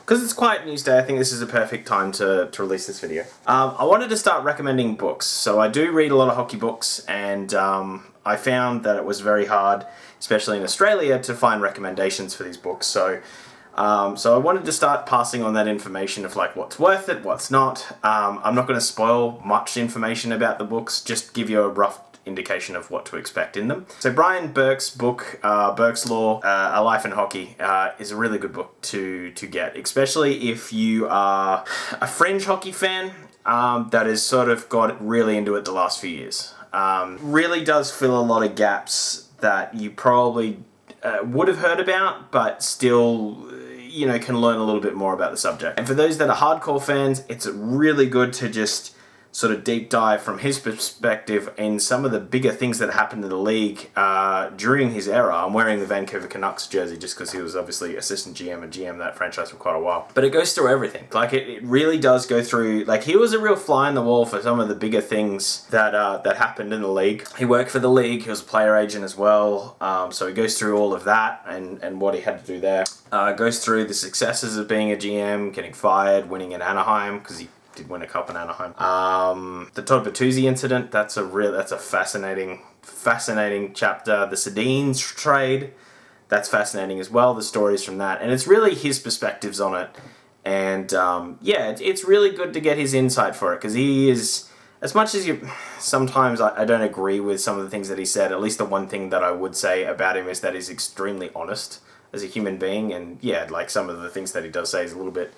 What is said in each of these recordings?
because it's Quiet News Day, I think this is a perfect time to release this video. I wanted to start recommending books. So I do read a lot of hockey books, and I found that it was very hard, especially in Australia, to find recommendations for these books. So I wanted to start passing on that information of like what's worth it, what's not. I'm not going to spoil much information about the books, just give you a rough indication of what to expect in them. So Brian Burke's book, Burke's Law, A Life in Hockey, is a really good book to get, especially if you are a fringe hockey fan that has sort of got really into it the last few years. Really does fill a lot of gaps that you probably would have heard about, but still, you know, can learn a little bit more about the subject. And for those that are hardcore fans, it's really good to just sort of deep dive from his perspective in some of the bigger things that happened in the league during his era. I'm wearing the Vancouver Canucks jersey just because he was obviously assistant GM and GM of that franchise for quite a while. But it goes through everything. Like it really does go through, like he was a real fly in the wall for some of the bigger things that happened in the league. He worked for the league, he was a player agent as well. So he goes through all of that and what he had to do there. Goes through the successes of being a GM, getting fired, winning in Anaheim, because he did win a cup in Anaheim. The Todd Bertuzzi incident, that's a fascinating chapter. The Sedins trade, that's fascinating as well, the stories from that. And it's really his perspectives on it. And yeah, it's really good to get his insight for it, because he is, as much as sometimes I don't agree with some of the things that he said, at least the one thing that I would say about him is that he's extremely honest as a human being. And yeah, like some of the things that he does say is a little bit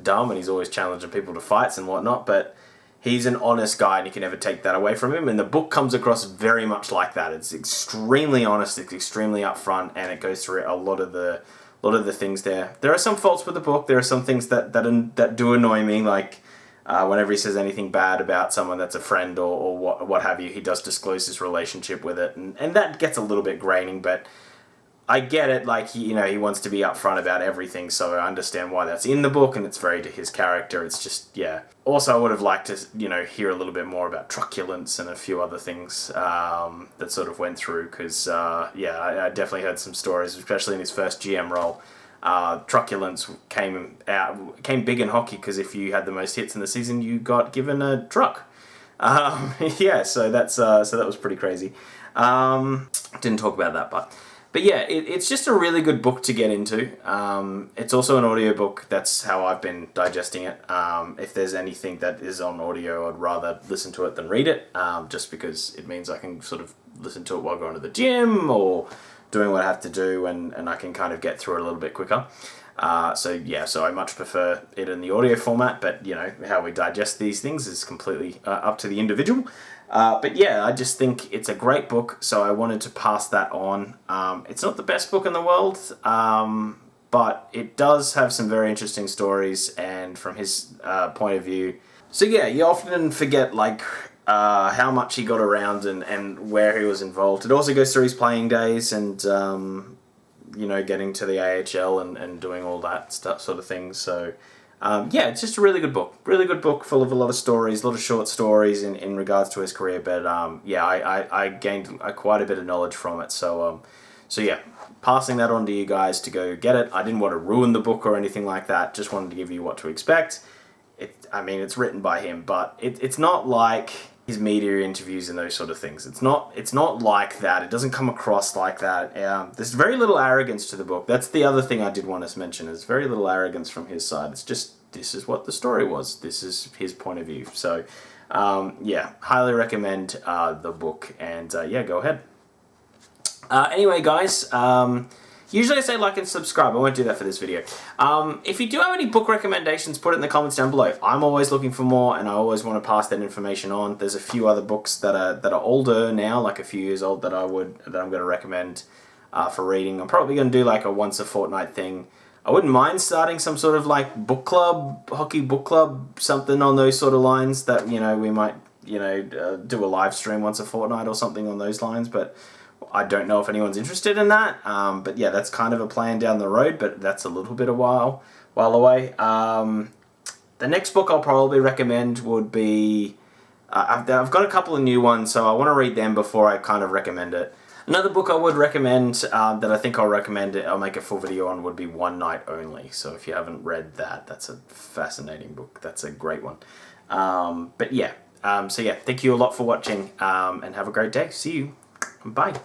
dumb, and he's always challenging people to fights and whatnot, but he's an honest guy and you can never take that away from him, and the book comes across very much like that. It's extremely honest, it's extremely upfront, and it goes through a lot of the things there. There are some faults with the book. There are some things that do annoy me, like whenever he says anything bad about someone that's a friend or what have you, he does disclose his relationship with it, and that gets a little bit graining, but I get it, like, he wants to be upfront about everything, so I understand why that's in the book, and it's very to his character. It's just, yeah. Also, I would have liked to, hear a little bit more about truculence and a few other things that sort of went through, because, yeah, I definitely heard some stories, especially in his first GM role. Truculence came big in hockey, because if you had the most hits in the season, you got given a truck. Yeah, so that was pretty crazy. Didn't talk about that, but yeah, it's just a really good book to get into. It's also an audiobook. That's how I've been digesting it. If there's anything that is on audio, I'd rather listen to it than read it, just because it means I can sort of listen to it while going to the gym or doing what I have to do, and I can kind of get through it a little bit quicker. So I much prefer it in the audio format, but how we digest these things is completely up to the individual. But yeah, I just think it's a great book, so I wanted to pass that on. It's not the best book in the world, but it does have some very interesting stories, and from his point of view. So yeah, you often forget like how much he got around and where he was involved. It also goes through his playing days and getting to the AHL and doing all that stuff, sort of thing. So yeah, it's just a really good book full of a lot of stories, a lot of short stories in regards to his career. But yeah, I gained quite a bit of knowledge from it. So yeah, passing that on to you guys to go get it. I didn't want to ruin the book or anything like that. Just wanted to give you what to expect. It's written by him, but it's not like his media interviews and those sort of things. It's not like that. It doesn't come across like that. There's very little arrogance to the book. That's the other thing I did want to mention. There's very little arrogance from his side. It's just, this is what the story was. This is his point of view. So, yeah, highly recommend the book. And yeah, go ahead. Anyway, guys, usually I say like and subscribe. I won't do that for this video. If you do have any book recommendations, put it in the comments down below. I'm always looking for more, and I always want to pass that information on. There's a few other books that are older now, like a few years old, that I'm going to recommend for reading. I'm probably going to do like a once a fortnight thing. I wouldn't mind starting some sort of like book club, hockey book club, something on those sort of lines that we might do a live stream once a fortnight or something on those lines, but I don't know if anyone's interested in that, but yeah, that's kind of a plan down the road, but that's a little bit a while away. The next book I'll probably recommend would be, I've got a couple of new ones, so I want to read them before I kind of recommend it. Another book I would recommend that I think I'll make a full video on would be One Night Only. So if you haven't read that, that's a fascinating book. That's a great one. But yeah, so yeah, thank you a lot for watching and have a great day. See you. Bye.